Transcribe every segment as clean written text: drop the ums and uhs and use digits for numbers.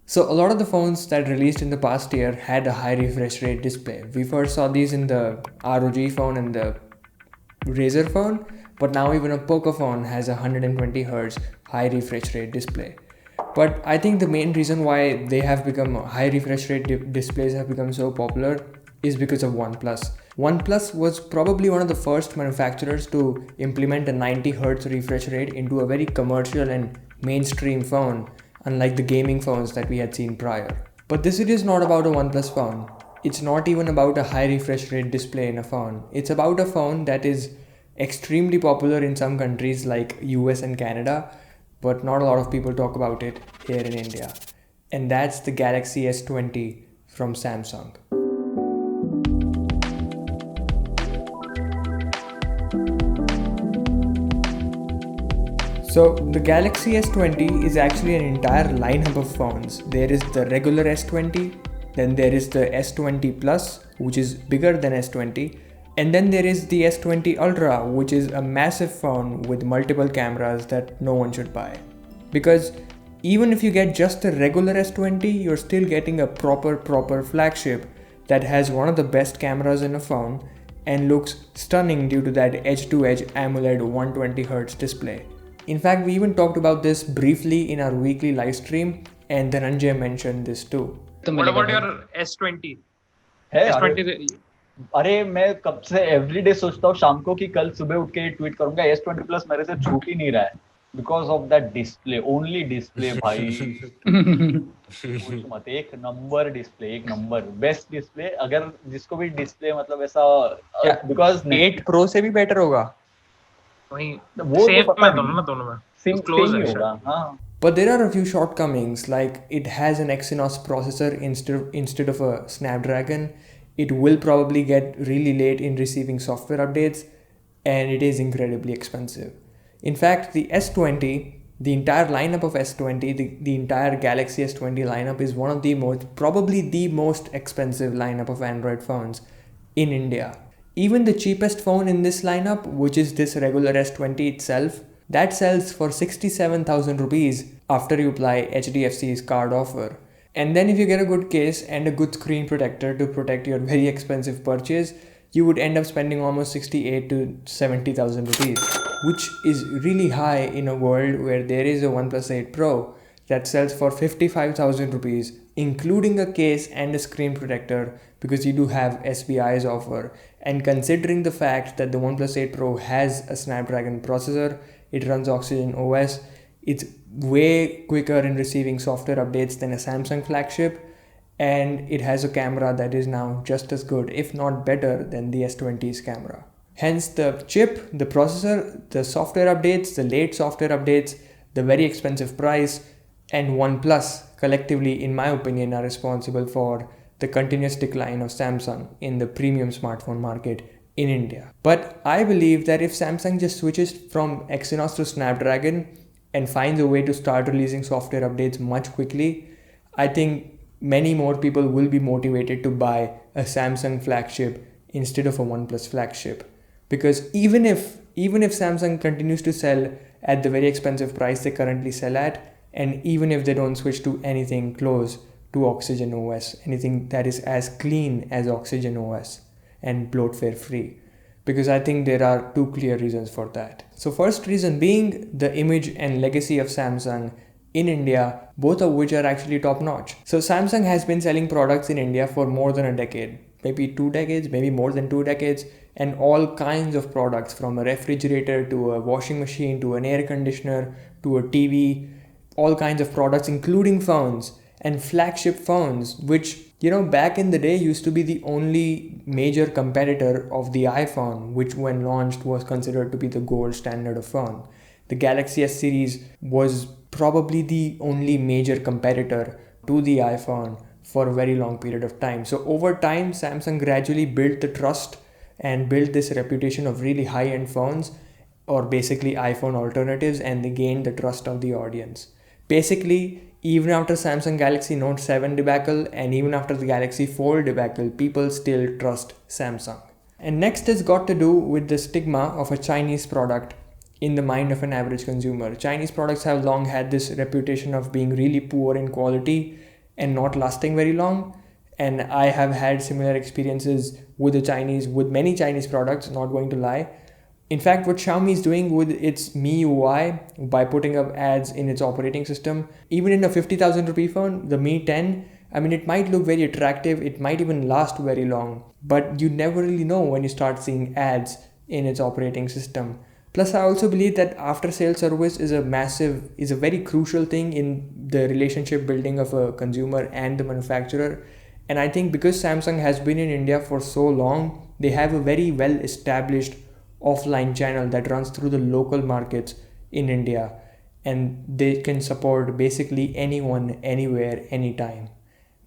So a lot of the phones that released in the past year had a high refresh rate display. We first saw these in the ROG phone and the Razer phone, but now even a Poco phone has a 120 Hz high refresh rate display. But I think the main reason why they have become high refresh rate displays have become so popular is because of OnePlus. OnePlus was probably one of the first manufacturers to implement a 90 Hz refresh rate into a very commercial and mainstream phone, unlike the gaming phones that we had seen prior. But this video is not about a OnePlus phone. It's not even about a high refresh rate display in a phone. It's about a phone that is extremely popular in some countries like US and Canada, but not a lot of people talk about it here in India. And that's the Galaxy S20 from Samsung. So the Galaxy S20 is actually an entire lineup of phones. There is the regular S20, then there is the S20 Plus, which is bigger than S20, and then there is the S20 Ultra, which is a massive phone with multiple cameras that no one should buy. Because even if you get just the regular S20, you're still getting a proper flagship that has one of the best cameras in a phone and looks stunning due to that edge-to-edge AMOLED 120Hz display. In fact, we even talked about this briefly in our weekly live stream, and Dhananjay mentioned this too. What about your S20? है S20 अरे मैं कब से everyday सोचता हूँ शाम को कि कल सुबह उठ के ट्वीट करूंगा S20 प्लस मेरे से छूट ही नहीं रहा है because of that display only display भाई मत एक नंबर डिस्प्ले एक नंबर बेस्ट डिस्प्ले अगर जिसको भी डिस्प्ले मतलब ऐसा बिकॉज 8 Pro से भी बेटर होगा वही वो सेम तो पता में दोनों में सेम क्लोज ही है होगा हाँ But there are a few shortcomings, like it has an Exynos processor instead of a Snapdragon. It will probably get really late in receiving software updates, and it is incredibly expensive. In fact, the S20, the entire lineup of S20, the entire Galaxy S20 lineup is one of the probably the most expensive lineup of Android phones in India. Even the cheapest phone in this lineup, which is this regular S20 itself, that sells for 67,000 rupees after you apply HDFC's card offer. And then if you get a good case and a good screen protector to protect your very expensive purchase, you would end up spending almost 68 to 70,000 rupees, which is really high in a world where there is a OnePlus 8 Pro that sells for 55,000 rupees, including a case and a screen protector, because you do have SBI's offer. And considering the fact that the OnePlus 8 Pro has a Snapdragon processor, it runs Oxygen OS, it's way quicker in receiving software updates than a Samsung flagship, and it has a camera that is now just as good, if not better, than the S20's camera. Hence the chip, the processor, the software updates, the late software updates, the very expensive price, and OnePlus collectively, in my opinion, are responsible for the continuous decline of Samsung in the premium smartphone market in India. But I believe that if Samsung just switches from Exynos to Snapdragon and finds a way to start releasing software updates much quickly, I think many more people will be motivated to buy a Samsung flagship instead of a OnePlus flagship. Because even if Samsung continues to sell at the very expensive price they currently sell at, and even if they don't switch to anything close to Oxygen OS, anything that is as clean as Oxygen OS and bloatware free, because I think there are two clear reasons for that. So first reason being the image and legacy of Samsung in India, both of which are actually top notch. So Samsung has been selling products in India for more than a decade, maybe 2 decades, maybe more than 2 decades, and all kinds of products, from a refrigerator to a washing machine to an air conditioner to a TV, all kinds of products including phones and flagship phones, which back in the day used to be the only major competitor of the iPhone, which when launched was considered to be the gold standard of phone. The Galaxy S series was probably the only major competitor to the iPhone for a very long period of time. So over time, Samsung gradually built the trust and built this reputation of really high-end phones, or basically iPhone alternatives, and they gained the trust of the audience. Basically, even after Samsung Galaxy Note 7 debacle and even after the Galaxy Fold debacle, people still trust Samsung. And next has got to do with the stigma of a Chinese product in the mind of an average consumer. Chinese products have long had this reputation of being really poor in quality and not lasting very long. And I have had similar experiences with many Chinese products, not going to lie. In fact, what Xiaomi is doing with its MIUI by putting up ads in its operating system, even in a 50,000 rupee phone, the Mi 10, I mean, it might look very attractive, it might even last very long, but you never really know when you start seeing ads in its operating system. Plus, I also believe that after sales service is a very crucial thing in the relationship building of a consumer and the manufacturer. And I think because Samsung has been in India for so long, they have a very well established offline channel that runs through the local markets in India, and they can support basically anyone, anywhere, anytime,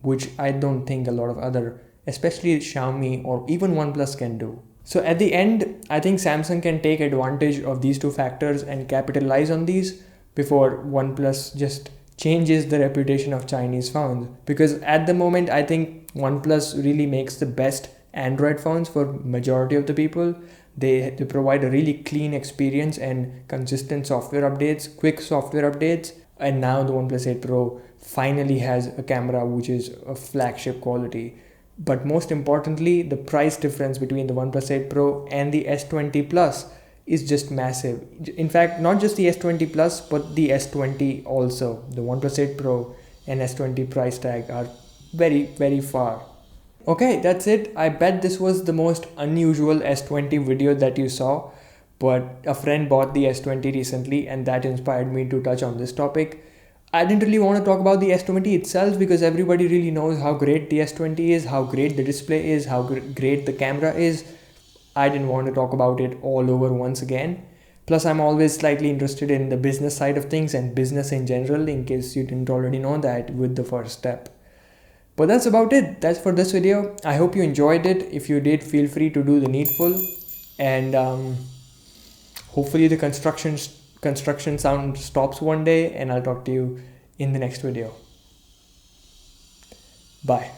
which I don't think a lot of other, especially Xiaomi or even OnePlus, can do. So at the end, I think Samsung can take advantage of these two factors and capitalize on these before OnePlus just changes the reputation of Chinese phones. Because at the moment, I think OnePlus really makes the best Android phones for majority of the people. They provide a really clean experience and consistent software updates, quick software updates. And now the OnePlus 8 Pro finally has a camera which is a flagship quality. But most importantly, the price difference between the OnePlus 8 Pro and the S20 Plus is just massive. In fact, not just the S20 Plus, but the S20 also. The OnePlus 8 Pro and S20 price tag are very, very far. Okay, that's it. I bet this was the most unusual S20 video that you saw, but a friend bought the S20 recently and that inspired me to touch on this topic. I didn't really want to talk about the S20 itself because everybody really knows how great the S20 is, how great the display is, how great the camera is. I didn't want to talk about it all over once again. Plus, I'm always slightly interested in the business side of things and business in general, in case you didn't already know that with the first step. But that's about it. That's for this video. I hope you enjoyed it. If you did, feel free to do the needful. And hopefully the construction sound stops one day, and I'll talk to you in the next video. Bye.